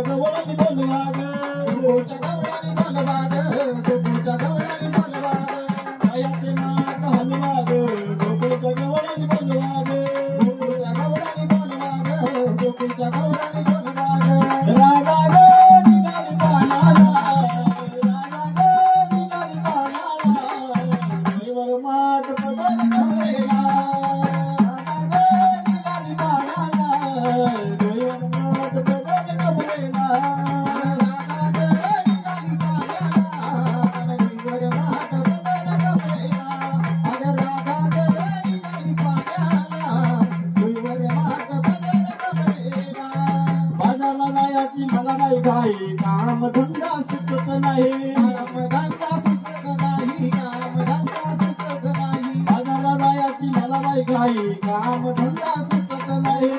गवळणी बोलवा ग गोकुळच्या गवळणी बोलवा ग गोकुळच्या गवळणी बोलवा ग मायाचे मात हलवा ग गोकुळच्या गवळणी बोलवा ग गोकुळच्या गवळणी बोलवा ग गोकुळच्या गवळणी बोलवा ग रागा ग निघाली पाण्याला रागा ग निघाली पाण्याला देवर मात पदर गवळेला रागा ग निघाली पाण्याला देवर मात पदर गवळेला मला नाही घाई काम धंदा सुचत नाही काम धंदा सुचत नाही काम धंदा सुचत नाही बाजारला जायची मला नाही घाई काम धंदा सुचत नाही